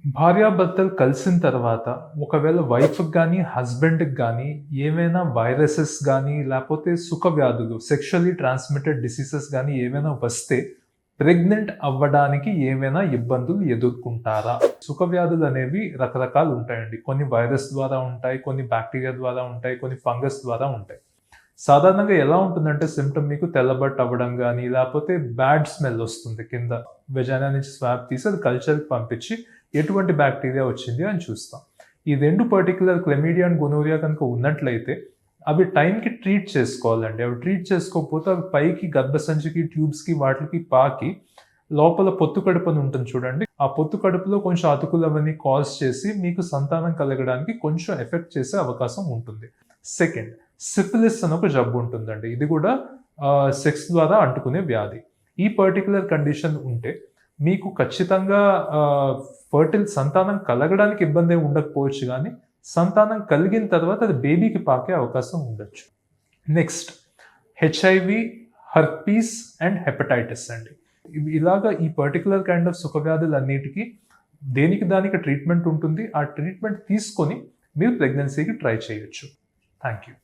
భార్యాభర్తలు కలిసిన తర్వాత ఒకవేళ వైఫ్‌కి గాని, హస్బెండ్‌కి గాని ఏవైనా వైరసెస్ గాని, లేపోతే సుఖవ్యాధులు సెక్షువల్లీ ట్రాన్స్‌మిటెడ్ డిసీజెస్ గాని ఏవైనా వస్తే ప్రెగ్నెంట్ అవ్వడానికి ఏమైనా ఇబ్బందులు ఎదుర్కొంటారా? సుఖవ్యాధులనేవి రకరకాలు ఉంటాయండి. కొన్ని వైరస్ ద్వారా ఉంటాయి, కొన్ని బాక్టీరియా ద్వారా ఉంటాయి, కొన్ని ఫంగస్ ద్వారా ఉంటాయి. సాధారణంగా ఎలా ఉంటుందంటే సింప్టమ్ మీకు తెల్లబట్ట అవ్వడం గాని, లేపోతే బ్యాడ్ స్మెల్ ఒస్తుంది కింద. వెజైనా నుంచి స్వాబ్ తీసి అది కల్చర్‌కి పంపించి ఎటువంటి బాక్టీరియా వచ్చింది అని చూస్తాం. ఈ 2 పర్టిక్యులర్ క్లెమిడియా అండ్ గొనోరియా కనుక ఉన్నట్లయితే అవి టైంకి ట్రీట్ చేసుకోవాలండి. అవి ట్రీట్ చేసుకోకపోతే అవి పైకి గర్భసంచికి, ట్యూబ్స్‌కి వాటికి పాకి లోపల పొత్తు కడుపు అని ఉంటుంది చూడండి. ఆ పొత్తు కడుపులో కొంచెం అతుకులు అవన్నీ కాజ్ చేసి మీకు సంతానం కలగడానికి కొంచెం ఎఫెక్ట్ చేసే అవకాశం ఉంటుంది. సెకండ్, సిఫిలిస్ అని ఒక జబ్బు ఉంటుందండి. ఇది కూడా సెక్స్ ద్వారా అంటుకునే వ్యాధి. ఈ పర్టిక్యులర్ కండిషన్ ఉంటే మీకు ఖచ్చితంగా సంతానం కలగడానికి ఇబ్బంది ఉండకపోవచ్చు గానీ, సంతానం కలిగిన తర్వాత అది బేబీకి పాకే అవకాశం ఉండొచ్చు. Next HIV, herpes and hepatitis అండి. ఇలాగా ఈ పర్టిక్యులర్ కైండ్ ఆఫ్ సుఖవ్యాధులన్నిటికి దేనికి దానికి ట్రీట్మెంట్ ఉంటుంది. ఆ ట్రీట్మెంట్ తీసుకొని మీరు ప్రెగ్నెన్సీకి ట్రై చేయొచ్చు. Thank you.